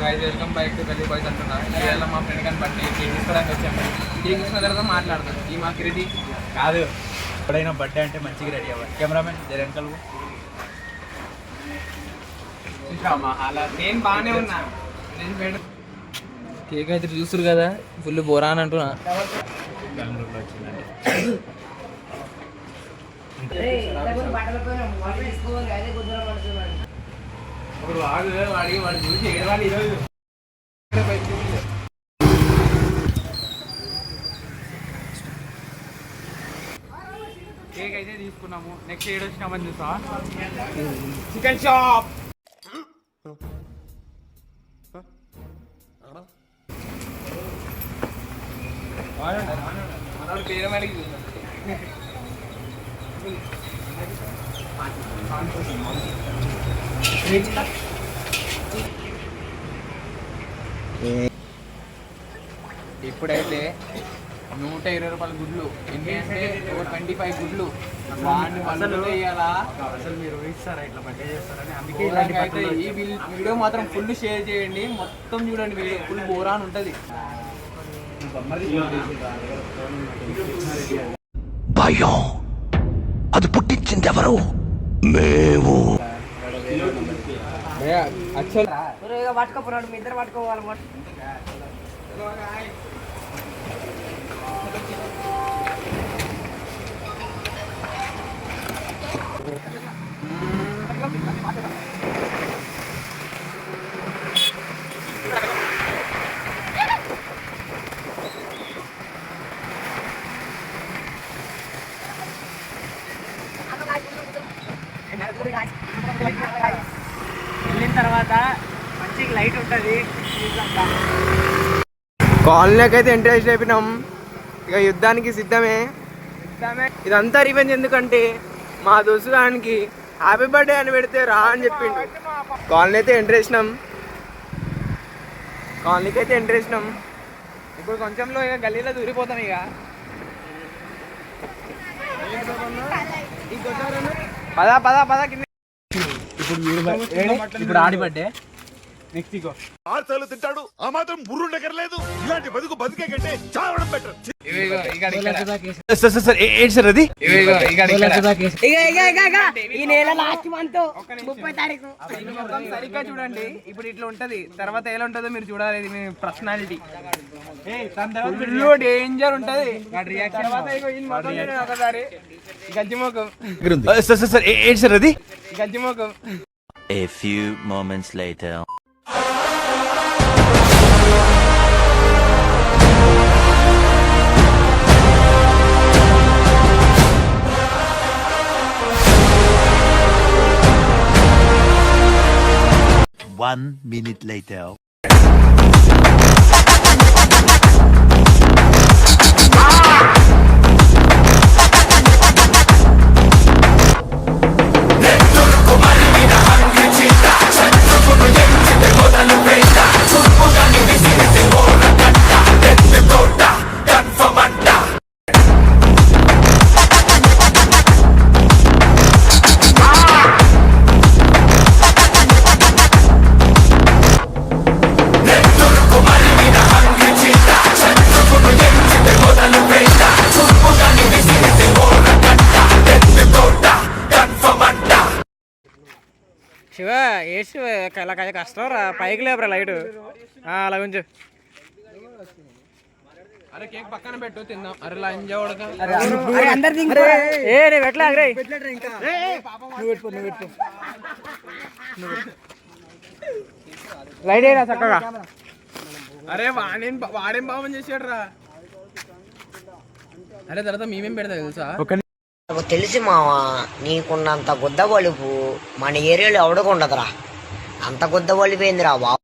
Guys welcome back to గల్లీ boys అంటున్నా. ఇవాళ మా ఫ్రెండ్ కానీ బర్త్డే కేక్ తీసుకోవడానికి వచ్చాము. కేక్ తీసుకున్న తర్వాత మాట్లాడతాం. ఈ మాకు రెడీ కాదు, ఎప్పుడైనా బర్త్డే అంటే మంచిగా రెడీ అవ్వాలి. కెమెరామెన్ జరంకల్ నేను బాగానే ఉన్నా. కేక్ అయితే చూస్తారు కదా, ఫుల్ బోరా అని అంటున్నా. బెంగళూరులో వచ్చిందండి. ఇప్పుడు వాడు చూసి ఏడవాలి ఈరోజు. కేక్ అయితే తీసుకున్నాము. నెక్స్ట్ ఏడు వచ్చినామని చూసా చికెన్ షాప్. మనోడు పేరు మడికి ఇప్పుడైతే 120 రూపాయల గుడ్లు ఎన్ని అంటే 25 గుడ్లు అసలు మీరు ఇస్తారా ఇట్లా బర్త్డే చేస్తారని? అందుకే అయితే ఈ వీడియో మాత్రం ఫుల్ షేర్ చేయండి. మొత్తం చూడండి, వీడియో ఫుల్ బోరా అని ఉంటుంది. భయం అది పుట్టించింది ఎవరు? మేము. పట్టుకోపోరాడు, మీ ఇద్దరు పట్టుకోవాలి. వెళ్ళిన తర్వాత మంచిగా లైట్ ఉంటుంది. కాలనీకి అయితే ఎంట్రెస్ట్ అయిపోయినాం. ఇక యుద్ధానికి సిద్ధమే. ఇదంతా రివెంజ్. ఎందుకంటే మా దోస్తుగానికి హ్యాపీ బర్త్డే అని పెడితే రా అని చెప్పిండు. కాలనీ అయితే ఎంట్రెస్ట్నాం. కాలనీకి అయితే ఎంట్రెస్ట్నాం. ఇప్పుడు కొంచెంలో ఇక గల్లీలో దూరిపోతాం. ఇక పదా పదా పదా కింద. ఇప్పుడు ఆడి బర్త్డే నెక్స్ట్ ఇగో ఆర్తలు తింటాడు, ఆ మాత్రం బుర్రుండకర్లేదు. ఇలాంటి బతికే కంటే చావడం బెటర్. ఈ నెల లాస్ట్ మంత్ 30వ తారీఖు సరిగ్గా చూడండి. ఇప్పుడు ఇట్లా ఉంటది, తర్వాత ఎలా ఉంటుందో మీరు చూడాలి. ఇది మీ పర్సనాలిటీ డేంజర్ ఉంటది. తర్వాత ఇగో ఈయన మొఖం చూడండి ఒకసారి. గజ్జిమోకం గజ్జిమోకం. A few moments later. One minute later. Shiva ఏసి ఇలా కష్టం రా. పైకి లేపరా లైట్ అలా కొంచెం. అరే కేక్ పక్కన పెట్టు, తిందాం. అరే లంజ ఉడక ఎట్లా లైట్ అయినా చక్కగా. అరే వాడేం పాపం చేసాడు రా. అరే తర్వాత మేమేం పెడతా తెలుసా? నాకు తెలిసి మావా, నీకున్నంత గుద్ద బలుపు మన ఏరియాలో ఎవడకుండదురా. అంత గుద్ద బలిపోయిందిరా బాబు.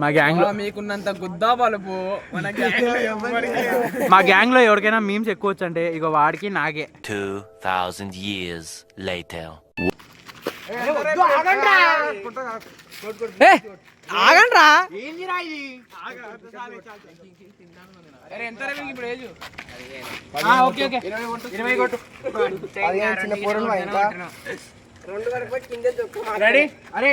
మా గ్యాంగ్ లో మీకున్నంత గుద్దా బలుపు మన గ్యాంగ్ మా గ్యాంగ్ లో ఎవరికైనా మీమ్స్ ఎక్కువ వచ్చంటే ఇక వాడికి నాకే. 2000 years later. ఆగండ్రా. అరే ఎంత ఇప్పుడు ఏజ్? ఓకే 20 కొట్టు. రెడీ అరే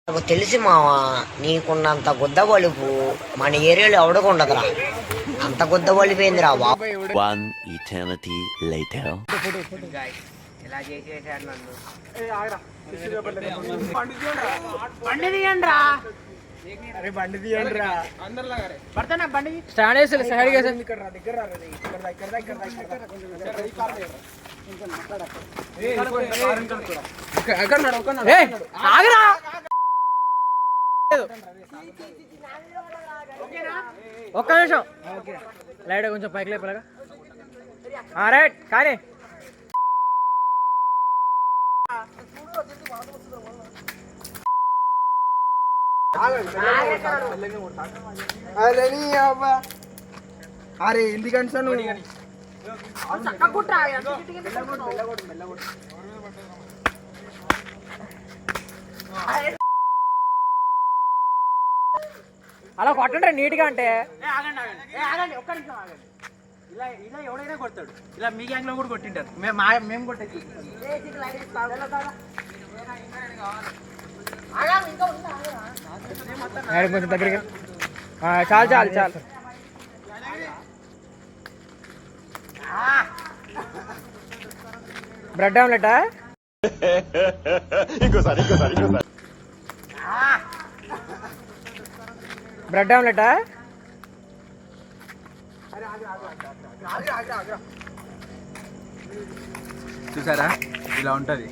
నాకు తెలిసి మావా నీకున్నంత గుద్ద బలుపు మన ఏరియాలో ఎవడకు ఉండదురా. అంత గుద్ద బలిపోయిందిరా బాబు. One eternity later. ఇలా చేసేసాడు నన్ను. అరే బండి తీయండి రా. స్టాండ్ వేసి సైడ్ వేసి ఆగరా ఒక్క నిమిషం లైట్ కొంచెం పైకి లేపలాగా రైట్ కానీ అరే ఎందుకంటే సార్ నువ్వు అలా కొట్టండి నీట్గా అంటే ఇలా ఇలా ఎవడైనా కొడతాడు. ఇలా మీ గ్యాంగ్ లో కూడా కొట్టింటారు. మేము కొట్టేది కొంచెం దగ్గరికి చాలు చాలు చాలు బ్రెడ్ ఆమ్లెటా ఇంకోసారి బ్రెడ్ ఆమ్లెటా చూసారా ఇలా ఉంటది.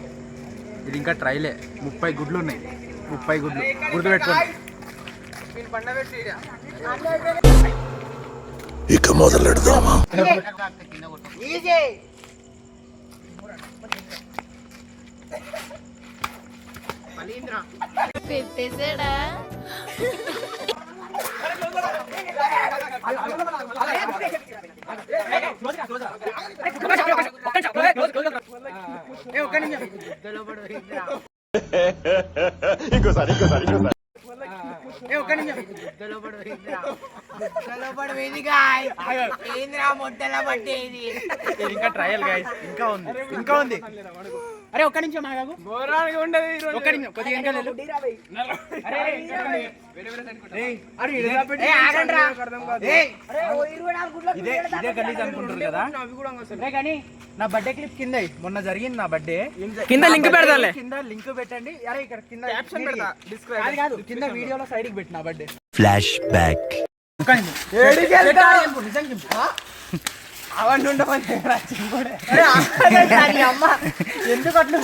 ఇది ఇంకా ట్రైలే. 30 గుడ్లు ఉన్నాయి. 30 గుడ్లు గుర్తు పెట్టుకోండి. ఇక మొదలెడదామా? పెట్టేసాడా ఇంకోసారి ఇంకా ట్రయల్ గైస్. ఇంకా ఉంది. అరే ఒక్క నిమిషం ఆగాగు. ఒక్క నిమిషం కొద్దిగా ఇంకా లేదు. ఇదే గలీజ్ అనుకుంటారు కదా. కానీ నా బర్త్డే క్లిప్ కింద మొన్న జరిగింది. నా బర్త్డే కింద లింక్ పెడతాలే. కింద లింక్ పెట్టండి. అరే ఇక్కడ కింద క్యాప్షన్ పెడతా. కాదు కింద వీడియోలో సైడ్ కి పెట్టి నా బర్త్డే. Flashback. అవన్నీ ఉండమని ఎందుకు అట్లా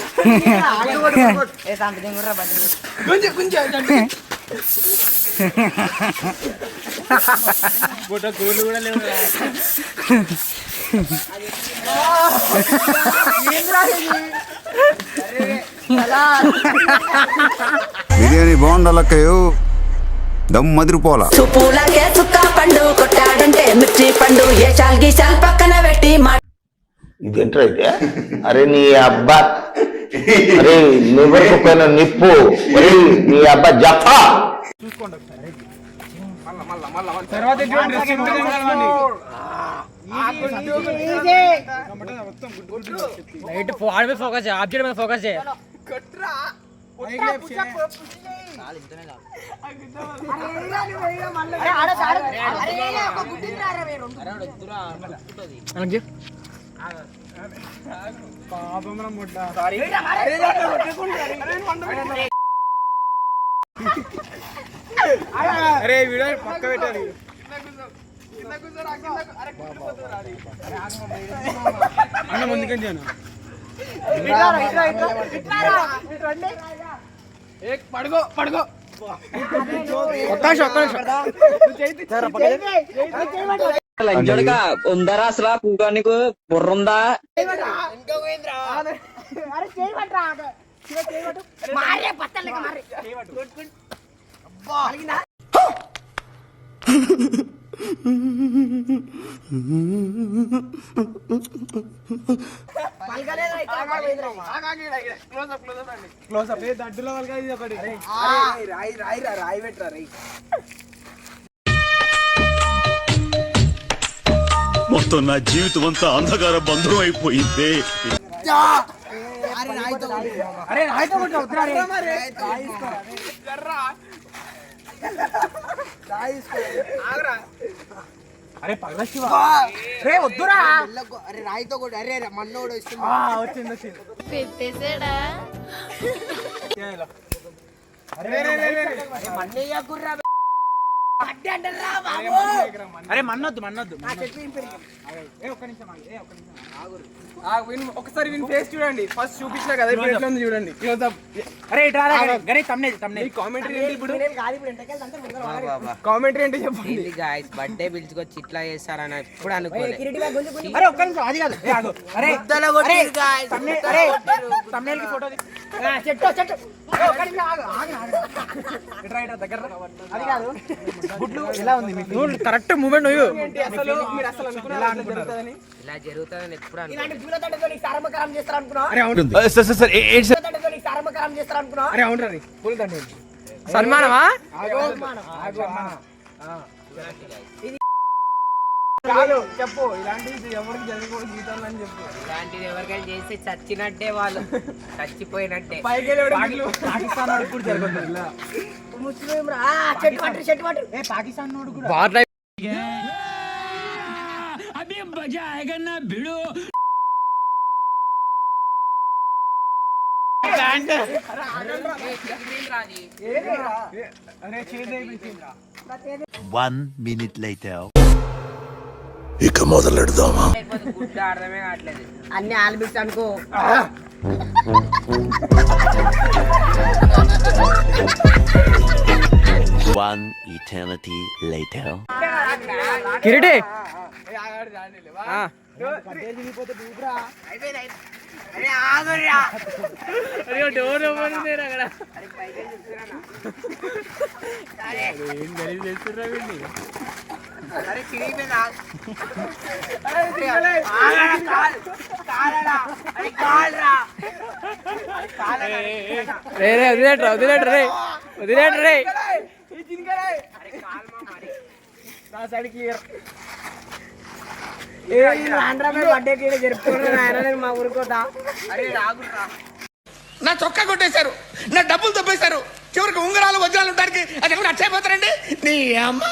గోళ్ళు కూడా లేవు. బిర్యానీ బాగుండాలక్కయ్యో దమ్ మదిరిపోలా. చూపులకే చుక్క పండు కొట్టాడంటే మిర్చి పండు ఏ చాల్ గీసాల్ పక్కన పెట్టి ఇదేంట్రా అయితే? అరే నీ అబ్బా, అరే నువ్వు పైన నిప్పు, అరే నీ అబ్బా జఫా. లైట్ వాడి మీద ఫోకస్ చేయి, ఆబ్జెక్ట్ మీద ఫోకస్ చేయి. అరే వీడియో పక్క పెట్టాలి. అన్న ముందుకని చేయను. పడుకో పడుకో. లంచోడుగా ఉందరా అసలు పూగా నీకు బుర్రుందా? రాయి పెట్టరా రై. మొత్తం నా జీవితం అంతా అంధకార బంధం అయిపోయింది. అరే రాయితో కొట్టు, వద్దురా రే. అరే పగల శివ రే వద్దురా. అరే రాయితో కూడా అరే మన్నోడు వస్తుంది. వచ్చింది పెట్టేసాడా అరే మన్నొద్దు ఒకసారి విన్ ఫేస్ చూడండి. ఫస్ట్ చూపించినా కదా ఇప్పుడు ఎట్లా ఉంది చూడండి. Close up. అరే ఇట్లా గణేష్ తమ్నే కామెంటరీ ఏంటి ఇప్పుడు? కామెంటరీ అంటే చెప్పండి. గాయ్స్ బర్త్డే పిలుచుకొచ్చి ఇట్లా చేస్తారని ఎప్పుడు అనుకోలేదు. అరే ఒక్క నిమిషం అది కాదు. అరే తమ్నేల్ కి ఫోటో చెట్టు దగ్గర అది కాదు. గుడ్లు ఎలా ఉంది మీకు? కరెక్ట్ మూమెంట్ అసలు మీరు అసలు అనుకున్నారా ఇలా జరుగుతుందని ఎప్పుడు అరే అవును రీ పూల దండ సన్మానమా? చెప్పు ఇలాంటివి ఎవరికి జరగకూడదు జీవితంలో అని చెప్పు. ఇలాంటిది ఎవరికైనా చేస్తే చచ్చినట్టే, వాళ్ళు చచ్చిపోయినట్టే. పాకిస్తాన్ వాడికి కూడా జరగదు ఇలా. పాకిస్తాన్ వాడు కూడా One minute later. ఇక మొదలెడదామా? గుడ్డ అర్థమే కావట్లేదు. అన్ని ఆల్బిట్స్ అనుకో. One eternity later. Kireeti door open ఉంది అక్కడ. వదిలేట్రా బర్త్డే జరుపుకున్నాను మా ఊరుకోతా. నా చొక్కా కొట్టేశారు, నా డబ్బులు తప్పేశారు, చివరికి ఉంగరాలు వజ్రాలు ఉంటానికి అది అక్షయపోతారండి నీ అమ్మ.